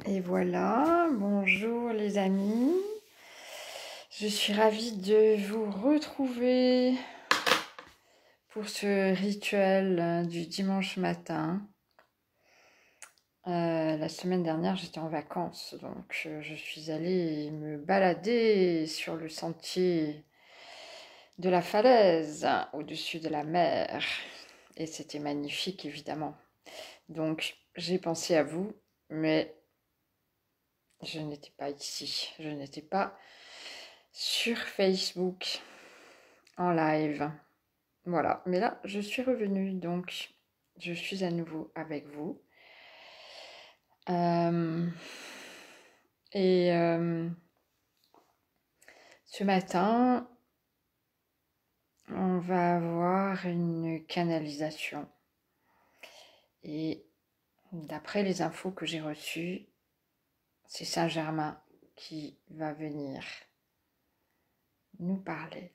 Et voilà, bonjour les amis. Je suis ravie de vous retrouver pour ce rituel du dimanche matin. La semaine dernière, j'étais en vacances, donc je suis allée me balader sur le sentier de la falaise au-dessus de la mer. Et c'était magnifique, évidemment. Donc, j'ai pensé à vous, mais je n'étais pas ici. Je n'étais pas sur Facebook en live. Voilà, mais là, je suis revenue, donc je suis à nouveau avec vous. Ce matin, on va avoir une canalisation. Et d'après les infos que j'ai reçues, c'est Saint-Germain qui va venir nous parler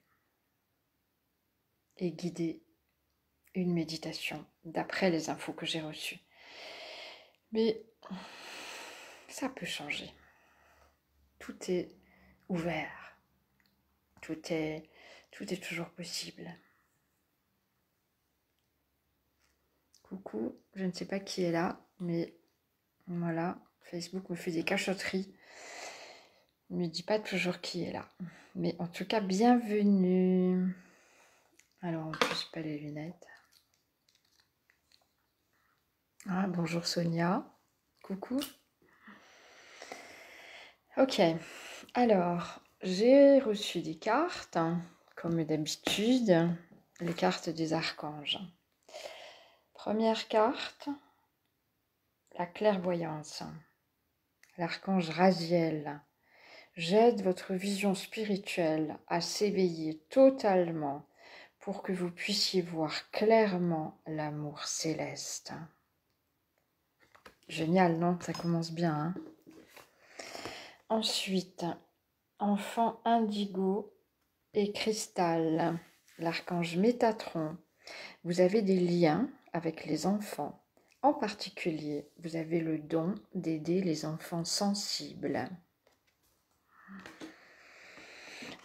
et guider une méditation, d'après les infos que j'ai reçues. Mais ça peut changer. Tout est ouvert. Tout est toujours possible. Coucou, je ne sais pas qui est là, mais voilà, Facebook me fait des cachotteries. Il ne me dit pas toujours qui est là. Mais en tout cas, bienvenue. Alors, en plus, pas les lunettes. Ah, bonjour Sonia. Coucou. Ok, alors, j'ai reçu des cartes, comme d'habitude, les cartes des archanges. Première carte, la clairvoyance. L'archange Raziel. J'aide votre vision spirituelle à s'éveiller totalement pour que vous puissiez voir clairement l'amour céleste. Génial, non? Ça commence bien, hein? Ensuite, enfant indigo et cristal, l'archange Métatron. Vous avez des liens avec les enfants. En particulier, vous avez le don d'aider les enfants sensibles.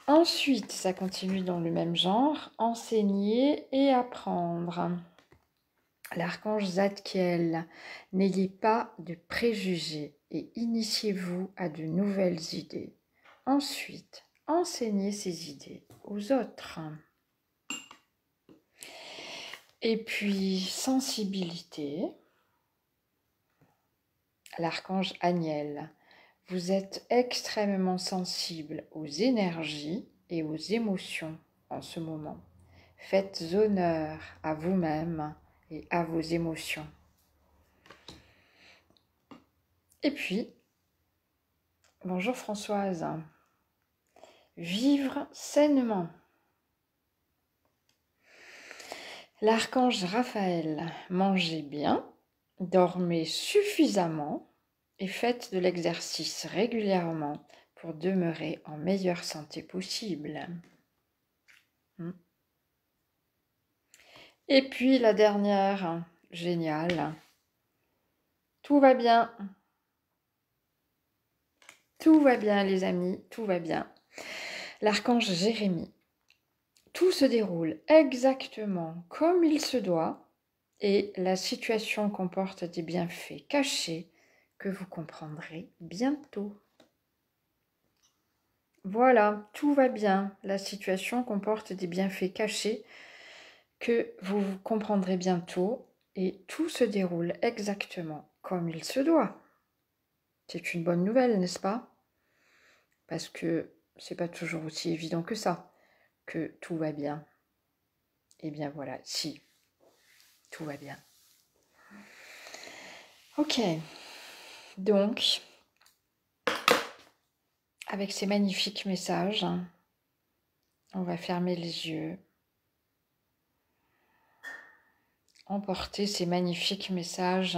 Ensuite, ça continue dans le même genre, enseigner et apprendre. L'archange Zadkiel, n'ayez pas de préjugés et initiez-vous à de nouvelles idées. Ensuite, enseignez ces idées aux autres. Et puis, sensibilité. L'archange Aniel, vous êtes extrêmement sensible aux énergies et aux émotions en ce moment. Faites honneur à vous-même et à vos émotions. Et puis, bonjour Françoise. Vivre sainement. L'archange Raphaël, mangez bien, dormez suffisamment et faites de l'exercice régulièrement pour demeurer en meilleure santé possible. Et puis la dernière, géniale. Tout va bien. Tout va bien les amis, tout va bien. L'archange Jérémie. Tout se déroule exactement comme il se doit et la situation comporte des bienfaits cachés que vous comprendrez bientôt. Voilà, tout va bien. La situation comporte des bienfaits cachés que vous comprendrez bientôt et tout se déroule exactement comme il se doit. C'est une bonne nouvelle, n'est-ce pas? Parce que c'est pas toujours aussi évident que ça, que tout va bien. Eh bien voilà, si, tout va bien. Ok, donc, avec ces magnifiques messages, on va fermer les yeux, emporter ces magnifiques messages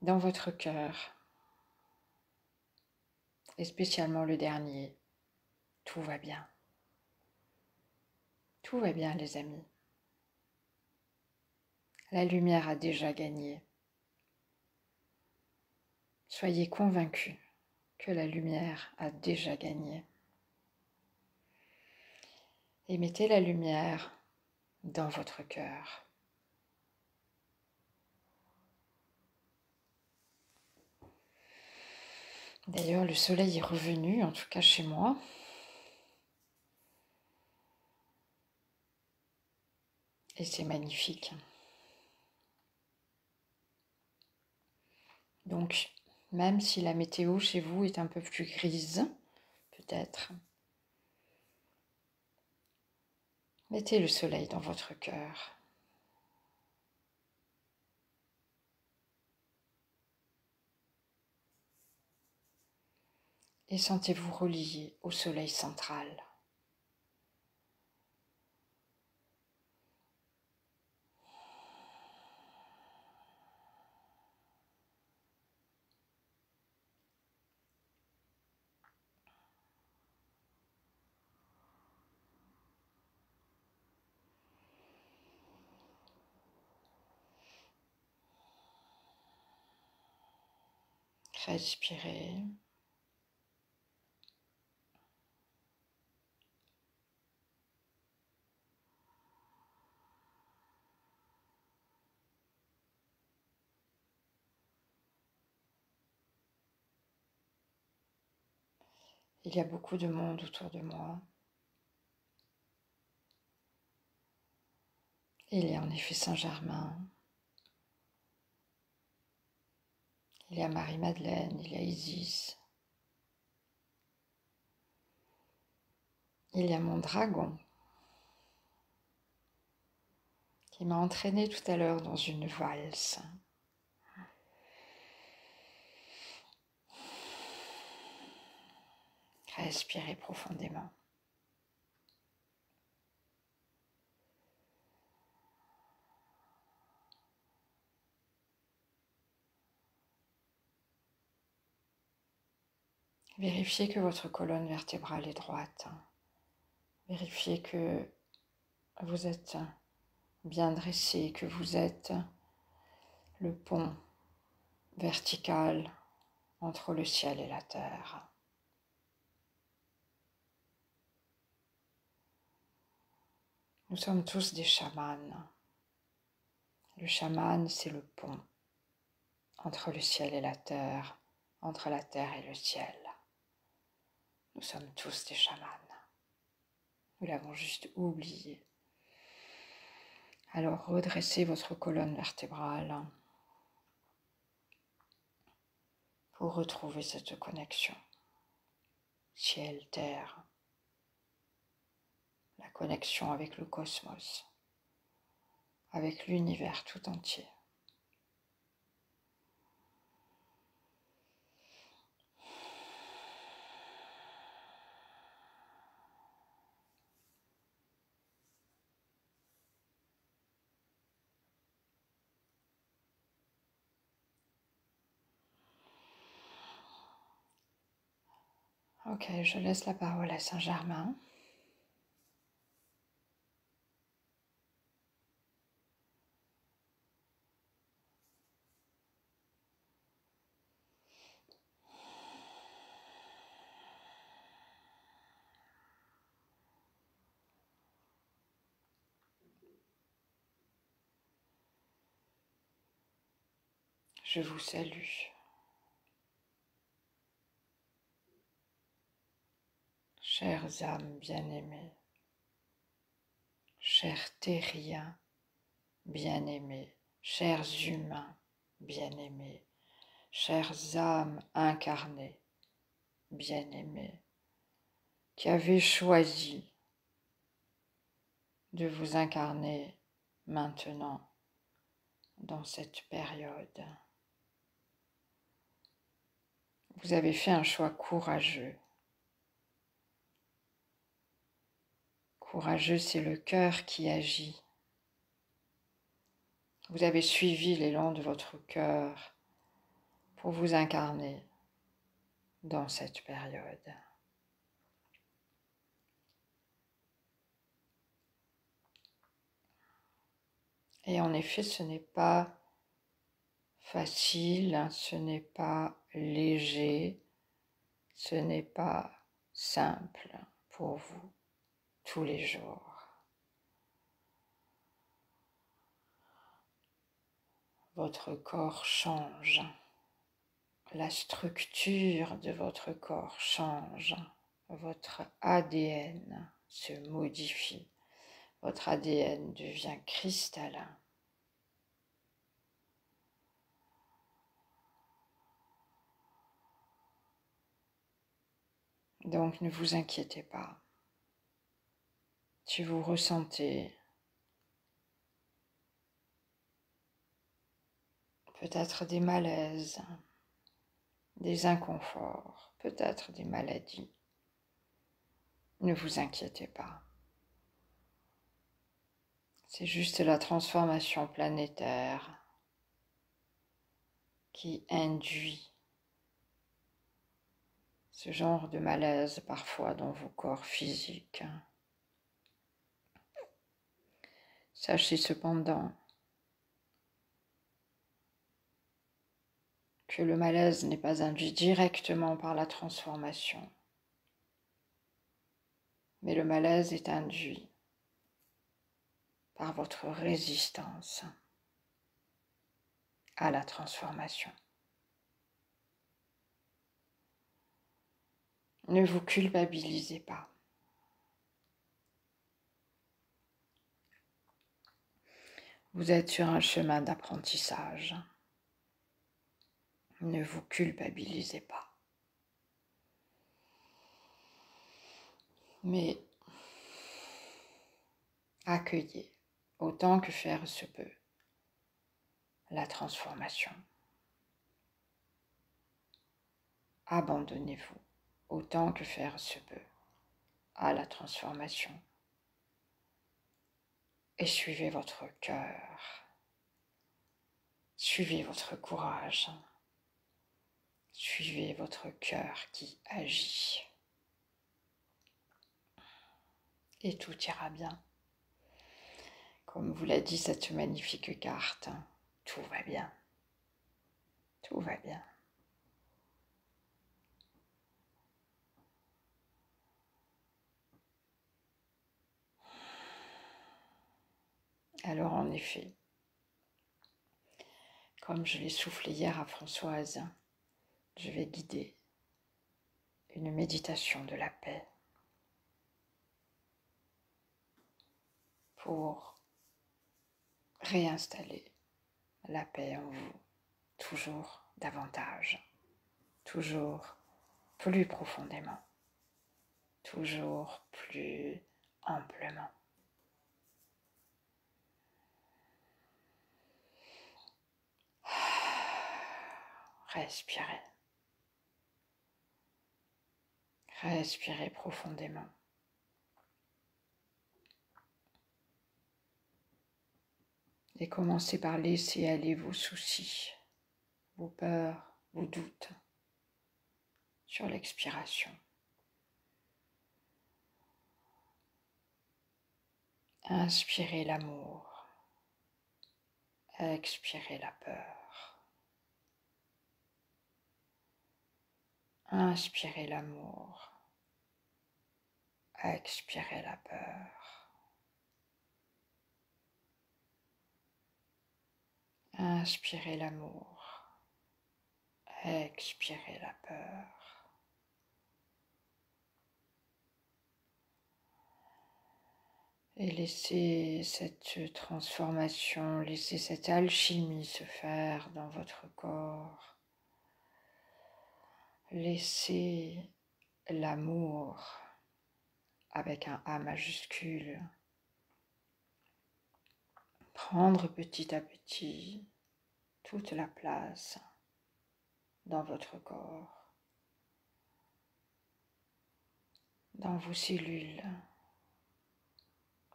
dans votre cœur, et spécialement le dernier. Tout va bien. Tout va bien, les amis. La lumière a déjà gagné. Soyez convaincus que la lumière a déjà gagné. Et mettez la lumière dans votre cœur. D'ailleurs, le soleil est revenu, en tout cas chez moi. Et c'est magnifique. Donc, même si la météo chez vous est un peu plus grise, peut-être, mettez le soleil dans votre cœur. Et sentez-vous relié au soleil central. Respirez. Il y a beaucoup de monde autour de moi. Il y a en effet Saint-Germain. Il y a Marie-Madeleine, il y a Isis. Il y a mon dragon qui m'a entraînée tout à l'heure dans une valse. Respirez profondément. Vérifiez que votre colonne vertébrale est droite. Vérifiez que vous êtes bien dressé, que vous êtes le pont vertical entre le ciel et la terre. Nous sommes tous des chamans. Le chaman, c'est le pont entre le ciel et la terre, entre la terre et le ciel. Nous sommes tous des chamans. Nous l'avons juste oublié. Alors redressez votre colonne vertébrale pour retrouver cette connexion. Ciel, terre, la connexion avec le cosmos, avec l'univers tout entier. Ok, je laisse la parole à Saint-Germain. Je vous salue. Chères âmes bien-aimées, chers terriens bien-aimés, chers humains bien-aimés, chères âmes incarnées bien-aimées, qui avez choisi de vous incarner maintenant dans cette période. Vous avez fait un choix courageux. Courageux, c'est le cœur qui agit. Vous avez suivi l'élan de votre cœur pour vous incarner dans cette période. Et en effet, ce n'est pas facile, ce n'est pas léger, ce n'est pas simple pour vous tous les jours. Votre corps change, la structure de votre corps change, votre ADN se modifie, votre ADN devient cristallin. Donc ne vous inquiétez pas. Si vous ressentez peut-être des malaises, des inconforts, peut-être des maladies, ne vous inquiétez pas. C'est juste la transformation planétaire qui induit ce genre de malaise parfois dans vos corps physiques. Sachez cependant que le malaise n'est pas induit directement par la transformation, mais le malaise est induit par votre résistance à la transformation. Ne vous culpabilisez pas. Vous êtes sur un chemin d'apprentissage. Ne vous culpabilisez pas. Mais accueillez autant que faire se peut la transformation. Abandonnez-vous autant que faire se peut à la transformation et suivez votre cœur, suivez votre courage, suivez votre cœur qui agit et tout ira bien. Comme vous l'a dit cette magnifique carte, tout va bien, tout va bien. Alors en effet, comme je l'ai soufflé hier à Françoise, je vais guider une méditation de la paix pour réinstaller la paix en vous, toujours davantage, toujours plus profondément, toujours plus amplement. Respirez. Respirez profondément. Et commencez par laisser aller vos soucis, vos peurs, vos doutes sur l'expiration. Inspirez l'amour, expirez la peur. Inspirez l'amour, expirez la peur. Inspirez l'amour, expirez la peur. Et laissez cette transformation, laissez cette alchimie se faire dans votre corps. Laissez l'amour, avec un A majuscule, prendre petit à petit toute la place dans votre corps, dans vos cellules,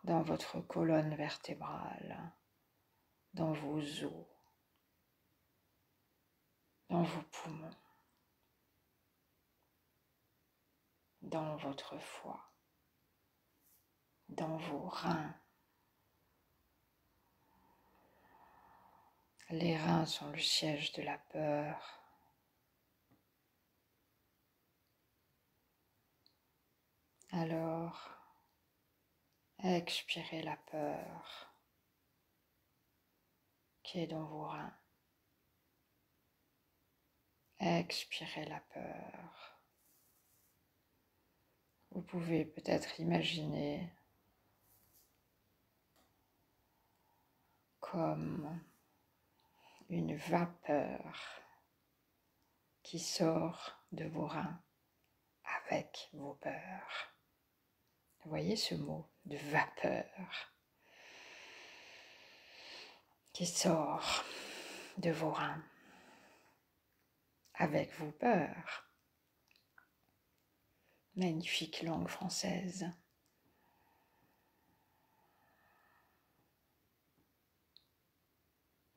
dans votre colonne vertébrale, dans vos os, dans vos poumons, dans votre foie, dans vos reins. Les reins sont le siège de la peur, Alors, expirez la peur qui est dans vos reins. Expirez la peur. Vous pouvez peut-être imaginer comme une vapeur qui sort de vos reins avec vos peurs. Vous voyez ce mot de vapeur qui sort de vos reins avec vos peurs. Magnifique langue française.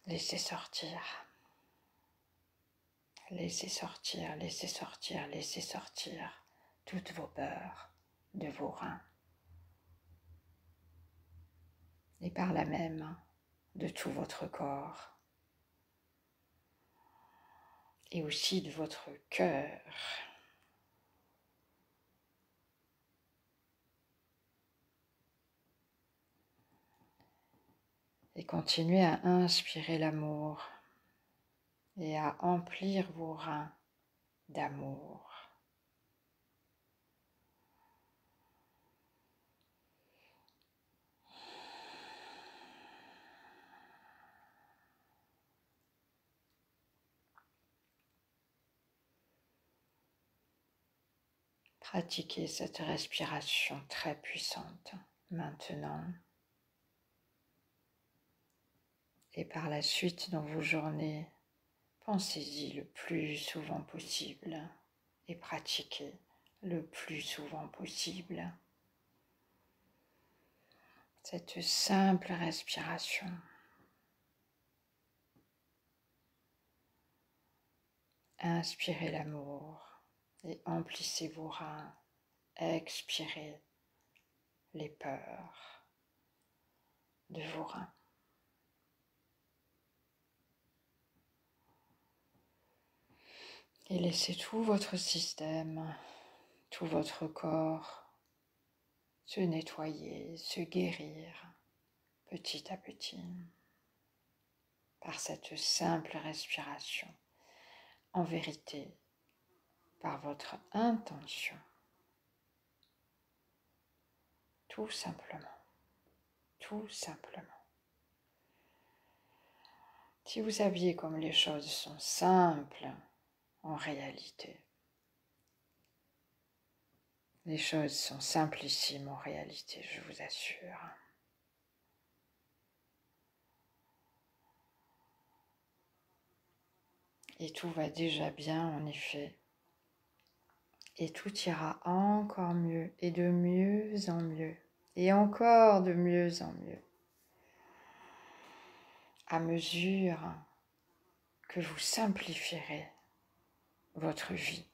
Laissez sortir. Laissez sortir, laissez sortir, laissez sortir toutes vos peurs de vos reins. Et par là même de tout votre corps. Et aussi de votre cœur. Et continuez à inspirer l'amour et à emplir vos reins d'amour. Pratiquez cette respiration très puissante maintenant. Et par la suite dans vos journées, pensez-y le plus souvent possible et pratiquez le plus souvent possible cette simple respiration. Inspirez l'amour et emplissez vos reins. Expirez les peurs de vos reins. Et laissez tout votre système, tout votre corps se nettoyer, se guérir petit à petit par cette simple respiration. En vérité, par votre intention. Tout simplement. Tout simplement. Si vous saviez comme les choses sont simples en réalité, les choses sont simplissimes en réalité, je vous assure. Et tout va déjà bien en effet. Et tout ira encore mieux et de mieux en mieux. Et encore de mieux en mieux. À mesure que vous simplifierez votre vie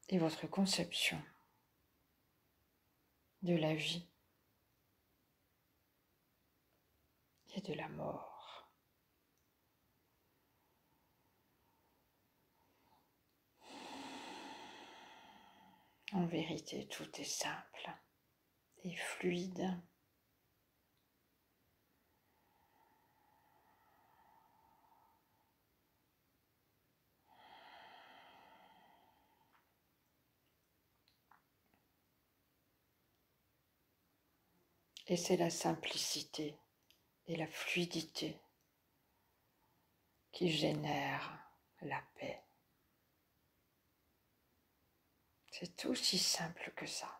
et votre conception de la vie et de la mort. En vérité, tout est simple et fluide. Et c'est la simplicité et la fluidité qui génèrent la paix. C'est aussi simple que ça.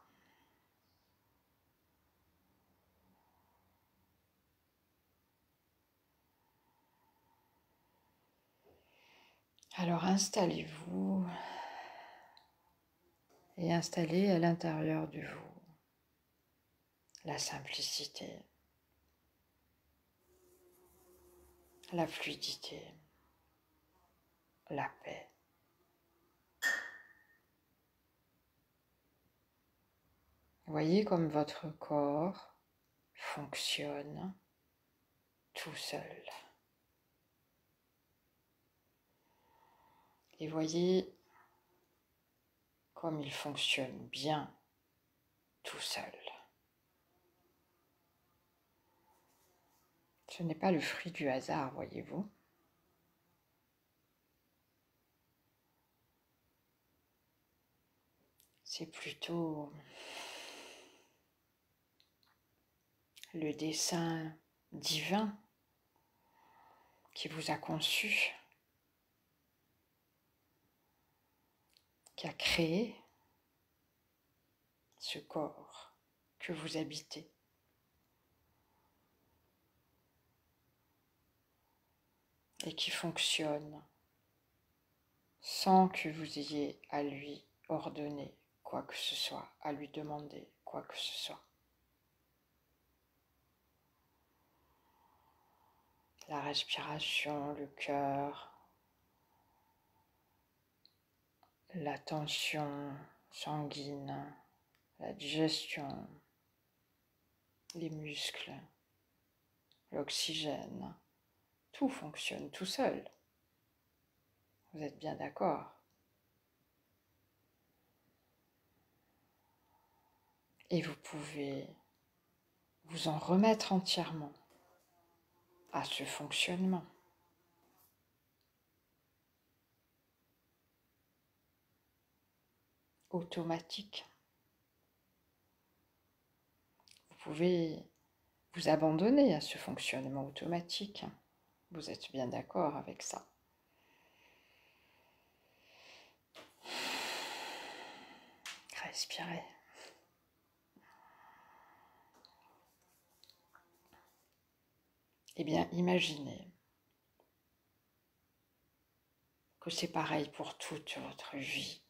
Alors installez-vous et installez à l'intérieur de vous la simplicité, la fluidité, la paix. Voyez comme votre corps fonctionne tout seul. Et voyez comme il fonctionne bien tout seul. Ce n'est pas le fruit du hasard, voyez-vous. C'est plutôt le dessein divin qui vous a conçu, qui a créé ce corps que vous habitez. Et qui fonctionne sans que vous ayez à lui ordonner quoi que ce soit, à lui demander quoi que ce soit. La respiration, le cœur, la tension sanguine, la digestion, les muscles, l'oxygène, tout fonctionne tout seul. Vous êtes bien d'accord? Et vous pouvez vous en remettre entièrement à ce fonctionnement. Automatique. Vous pouvez vous abandonner à ce fonctionnement automatique. Vous êtes bien d'accord avec ça? Respirez. Eh bien, imaginez que c'est pareil pour toute votre vie.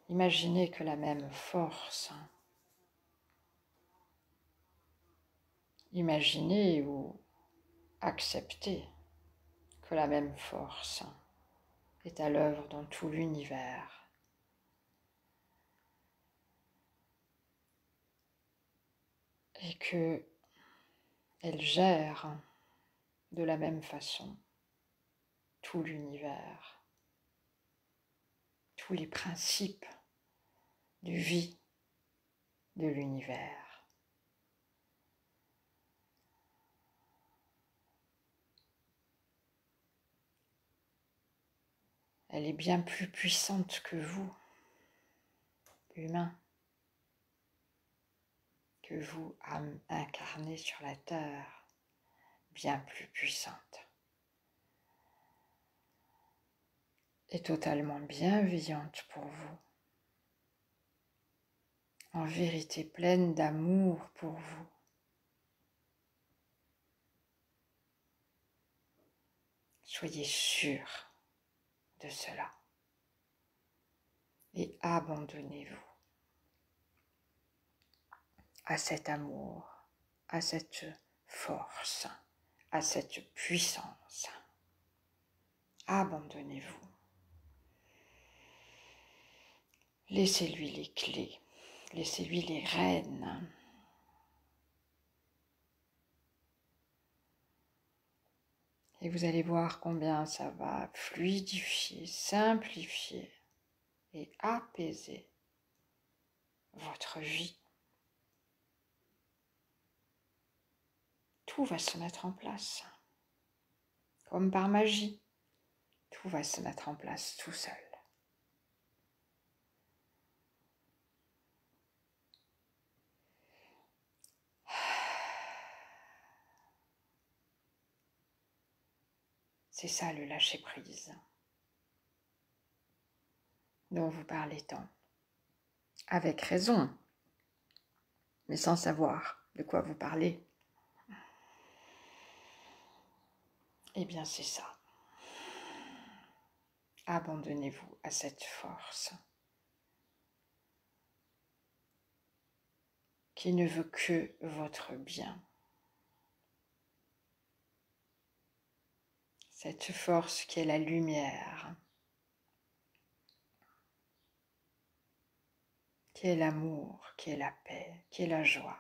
Imaginez que la même force, imaginez ou acceptez que la même force est à l'œuvre dans tout l'univers. Et que elle gère de la même façon tout l'univers, tous les principes de vie de l'univers. Elle est bien plus puissante que vous, humains, que vous, âme incarnée sur la terre, bien plus puissante. Et totalement bienveillante pour vous, en vérité pleine d'amour pour vous. Soyez sûrs de cela et abandonnez-vous à cet amour, à cette force, à cette puissance. Abandonnez-vous. Laissez-lui les clés, laissez-lui les rênes. Et vous allez voir combien ça va fluidifier, simplifier et apaiser votre vie. Tout va se mettre en place, comme par magie. Tout va se mettre en place tout seul. C'est ça le lâcher-prise dont vous parlez tant. Avec raison, mais sans savoir de quoi vous parlez. Eh bien, c'est ça. Abandonnez-vous à cette force qui ne veut que votre bien. Cette force qui est la lumière, qui est l'amour, qui est la paix, qui est la joie.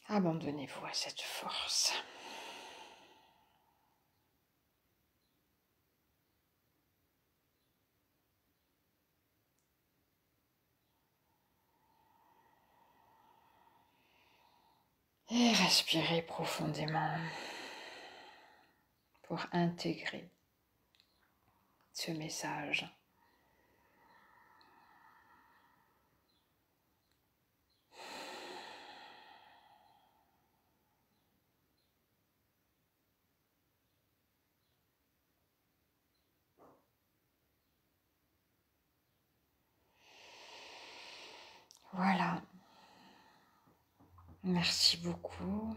Abandonnez-vous à cette force. Et respirez profondément pour intégrer ce message. Voilà. Merci beaucoup.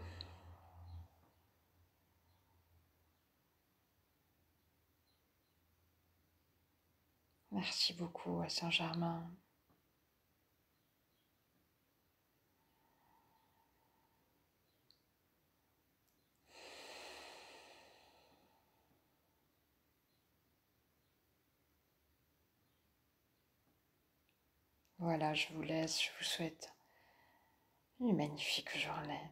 Merci beaucoup à Saint-Germain. Voilà, je vous laisse, je vous souhaite une magnifique journée.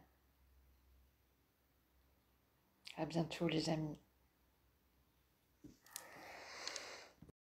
À bientôt les amis.